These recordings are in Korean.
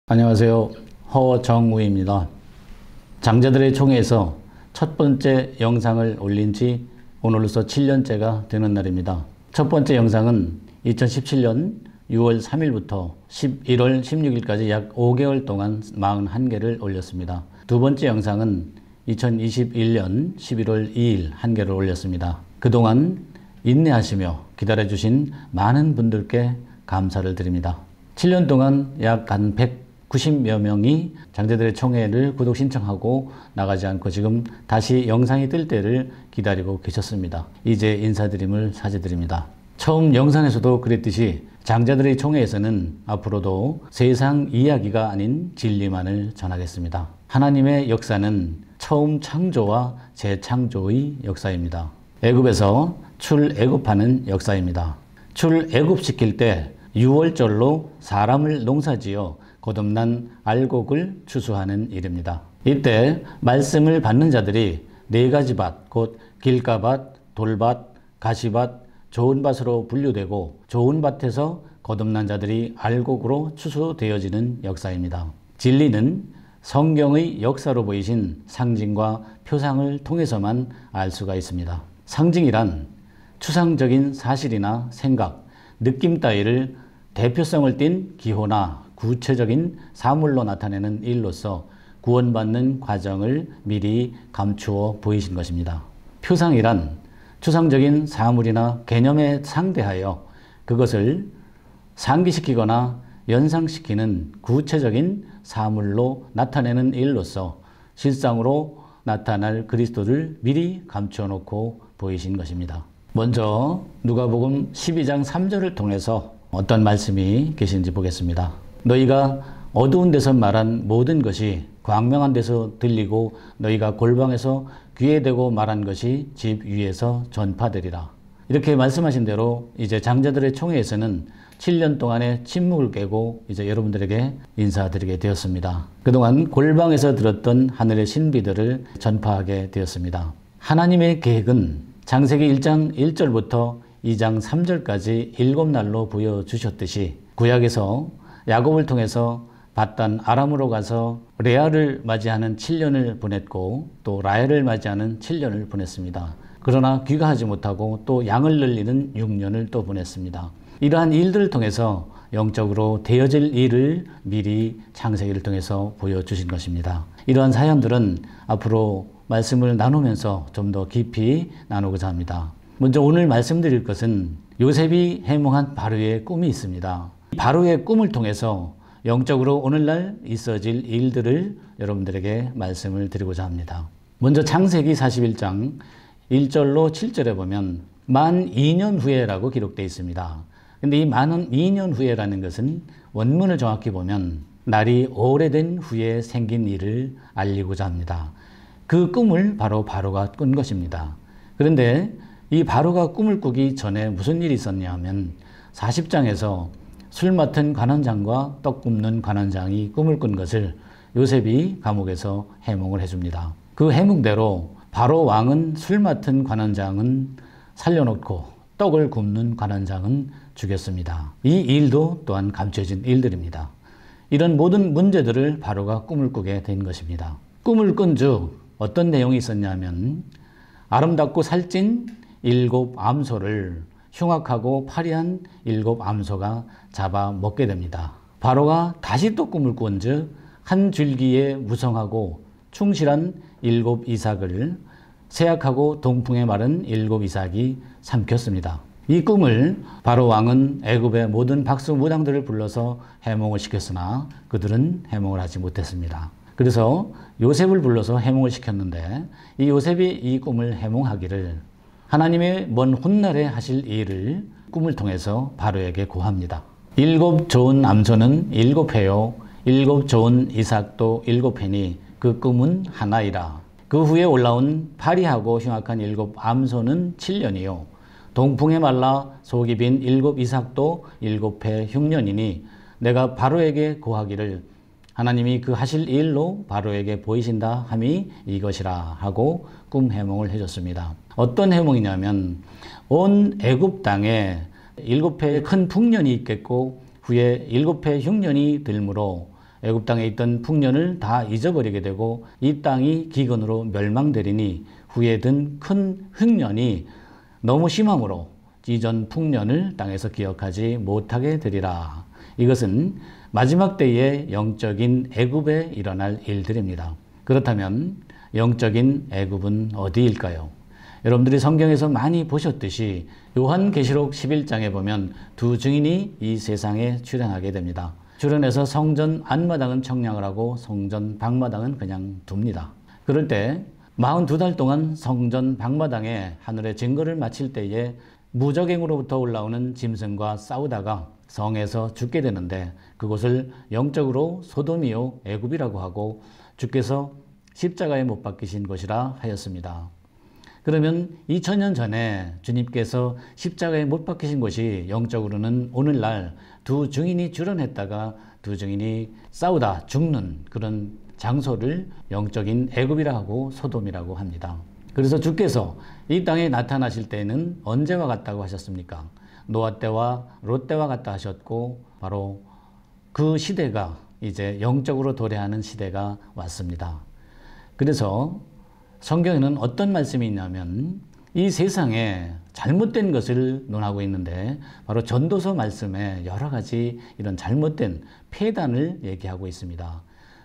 안녕하세요. 허정우입니다. 장자들의 총회에서 첫 번째 영상을 올린 지 오늘로써 7년째가 되는 날입니다. 첫 번째 영상은 2017년 6월 3일부터 11월 16일까지 약 5개월 동안 41개를 올렸습니다. 두 번째 영상은 2021년 11월 2일 1개를 올렸습니다. 그동안 인내하시며 기다려주신 많은 분들께 감사를 드립니다. 7년 동안 약 한 190여 명이 장자들의 총회를 구독 신청하고 나가지 않고 지금 다시 영상이 뜰 때를 기다리고 계셨습니다. 이제 인사드림을 사죄드립니다. 처음 영상에서도 그랬듯이 장자들의 총회에서는 앞으로도 세상 이야기가 아닌 진리만을 전하겠습니다. 하나님의 역사는 처음 창조와 재창조의 역사입니다. 애굽에서 출애굽하는 역사입니다. 출애굽시킬 때 6월절로 사람을 농사지어 거듭난 알곡을 추수하는 일입니다. 이때 말씀을 받는 자들이 네 가지 밭, 곧 길가밭, 돌밭, 가시밭, 좋은 밭으로 분류되고 좋은 밭에서 거듭난 자들이 알곡으로 추수되어지는 역사입니다. 진리는 성경의 역사로 보이신 상징과 표상을 통해서만 알 수가 있습니다. 상징이란 추상적인 사실이나 생각, 느낌 따위를 대표성을 띤 기호나 구체적인 사물로 나타내는 일로서 구원받는 과정을 미리 감추어 보이신 것입니다. 표상이란 추상적인 사물이나 개념에 상대하여 그것을 상기시키거나 연상시키는 구체적인 사물로 나타내는 일로서 실상으로 나타날 그리스도를 미리 감추어 놓고 보이신 것입니다. 먼저 누가복음 12장 3절을 통해서 어떤 말씀이 계신지 보겠습니다. 너희가 어두운 데서 말한 모든 것이 광명한 데서 들리고 너희가 골방에서 귀에 대고 말한 것이 집 위에서 전파되리라. 이렇게 말씀하신 대로 이제 장자들의 총회에서는 7년 동안의 침묵을 깨고 이제 여러분들에게 인사드리게 되었습니다. 그동안 골방에서 들었던 하늘의 신비들을 전파하게 되었습니다. 하나님의 계획은 창세기 1장 1절부터 2장 3절까지 7날로 보여주셨듯이 구약에서 야곱을 통해서 바단 아람으로 가서 레아를 맞이하는 7년을 보냈고 또 라헬을 맞이하는 7년을 보냈습니다. 그러나 귀가하지 못하고 또 양을 늘리는 6년을 또 보냈습니다. 이러한 일들을 통해서 영적으로 되어질 일을 미리 창세기를 통해서 보여주신 것입니다. 이러한 사연들은 앞으로 말씀을 나누면서 좀 더 깊이 나누고자 합니다. 먼저 오늘 말씀드릴 것은 요셉이 해몽한 바로의 꿈이 있습니다. 바로의 꿈을 통해서 영적으로 오늘날 있어질 일들을 여러분들에게 말씀을 드리고자 합니다. 먼저 창세기 41장 1절로 7절에 보면 만 2년 후에라고 기록되어 있습니다. 근데 이 만 2년 후에라는 것은 원문을 정확히 보면 날이 오래된 후에 생긴 일을 알리고자 합니다. 그 꿈을 바로가 꾼 것입니다. 그런데 이 바로가 꿈을 꾸기 전에 무슨 일이 있었냐 하면 40장에서 술 맡은 관원장과 떡 굽는 관원장이 꿈을 꾼 것을 요셉이 감옥에서 해몽을 해줍니다. 그 해몽대로 바로 왕은 술 맡은 관원장은 살려놓고 떡을 굽는 관원장은 죽였습니다. 이 일도 또한 감춰진 일들입니다. 이런 모든 문제들을 바로가 꿈을 꾸게 된 것입니다. 꿈을 꾼 즉 어떤 내용이 있었냐면 아름답고 살찐 7 암소를 흉악하고 파리한 7 암소가 잡아 먹게 됩니다. 바로가 다시 또 꿈을 꾼 즉 한 줄기에 무성하고 충실한 7 이삭을 세약하고 동풍에 마른 7 이삭이 삼켰습니다. 이 꿈을 바로 왕은 애굽의 모든 박수 무당들을 불러서 해몽을 시켰으나 그들은 해몽을 하지 못했습니다. 그래서 요셉을 불러서 해몽을 시켰는데 이 요셉이 이 꿈을 해몽하기를 하나님의 먼 훗날에 하실 일을 꿈을 통해서 바로에게 고합니다. 7 좋은 암소는 7회요 7 좋은 이삭도 7회니 그 꿈은 하나이라. 그 후에 올라온 파리하고 흉악한 7 암소는 7년이요 동풍에 말라 속이 빈 7 이삭도 7회 흉년이니 내가 바로에게 고하기를 하나님이 그 하실 일로 바로에게 보이신다 함이 이것이라 하고 꿈 해몽을 해줬습니다. 어떤 해몽이냐면 온 애굽 땅에 7회 큰 풍년이 있겠고 후에 7회 흉년이 들므로 애굽 땅에 있던 풍년을 다 잊어버리게 되고 이 땅이 기근으로 멸망되리니 후에 든 큰 흉년이 너무 심함으로 이전 풍년을 땅에서 기억하지 못하게 되리라. 이것은 마지막 때의 영적인 애굽에 일어날 일들입니다. 그렇다면 영적인 애굽은 어디일까요? 여러분들이 성경에서 많이 보셨듯이 요한계시록 11장에 보면 두 증인이 이 세상에 출현하게 됩니다. 출현해서 성전 안마당은 청량을 하고 성전 밖마당은 그냥 둡니다. 그럴 때 42달 동안 성전 밖마당에 하늘의 증거를 마칠 때에 무적행으로부터 올라오는 짐승과 싸우다가 성에서 죽게 되는데 그곳을 영적으로 소돔이요 애굽이라고 하고 주께서 십자가에 못 박히신 것이라 하였습니다. 그러면 2000년 전에 주님께서 십자가에 못 박히신 것이 영적으로는 오늘날 두 증인이 출현했다가 두 증인이 싸우다 죽는 그런 장소를 영적인 애굽이라 하고 소돔이라고 합니다. 그래서 주께서 이 땅에 나타나실 때는 언제와 같다고 하셨습니까? 노아 때와 롯 때와 같다 하셨고 바로 그 시대가 이제 영적으로 도래하는 시대가 왔습니다. 그래서 성경에는 어떤 말씀이 있냐면 이 세상에 잘못된 것을 논하고 있는데 바로 전도서 말씀에 여러 가지 이런 잘못된 폐단을 얘기하고 있습니다.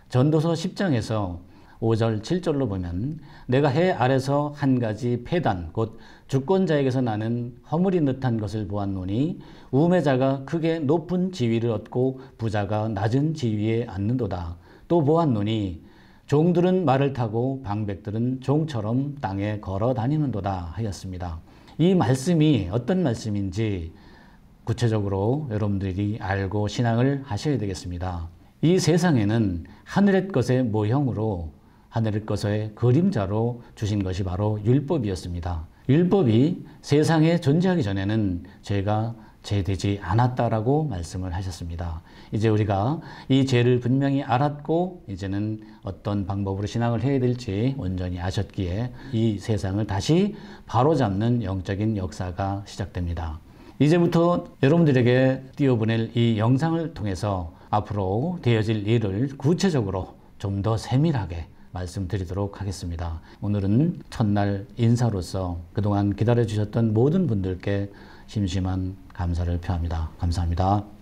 전도서 10장에서 5절, 7절로 보면 내가 해 아래서 한 가지 폐단, 곧 주권자에게서 나는 허물이 듯한 것을 보았노니 우매자가 크게 높은 지위를 얻고 부자가 낮은 지위에 앉는도다. 또 보았노니 종들은 말을 타고 방백들은 종처럼 땅에 걸어 다니는도다 하였습니다. 이 말씀이 어떤 말씀인지 구체적으로 여러분들이 알고 신앙을 하셔야 되겠습니다. 이 세상에는 하늘의 것의 모형으로 하늘의 것의 그림자로 주신 것이 바로 율법이었습니다. 율법이 세상에 존재하기 전에는 죄가 죄되지 않았다라고 말씀을 하셨습니다. 이제 우리가 이 죄를 분명히 알았고 이제는 어떤 방법으로 신앙을 해야 될지 온전히 아셨기에 이 세상을 다시 바로잡는 영적인 역사가 시작됩니다. 이제부터 여러분들에게 띄워보낼 이 영상을 통해서 앞으로 되어질 일을 구체적으로 좀 더 세밀하게 말씀드리도록 하겠습니다. 오늘은 첫날 인사로서 그동안 기다려주셨던 모든 분들께 심심한 감사를 표합니다. 감사합니다.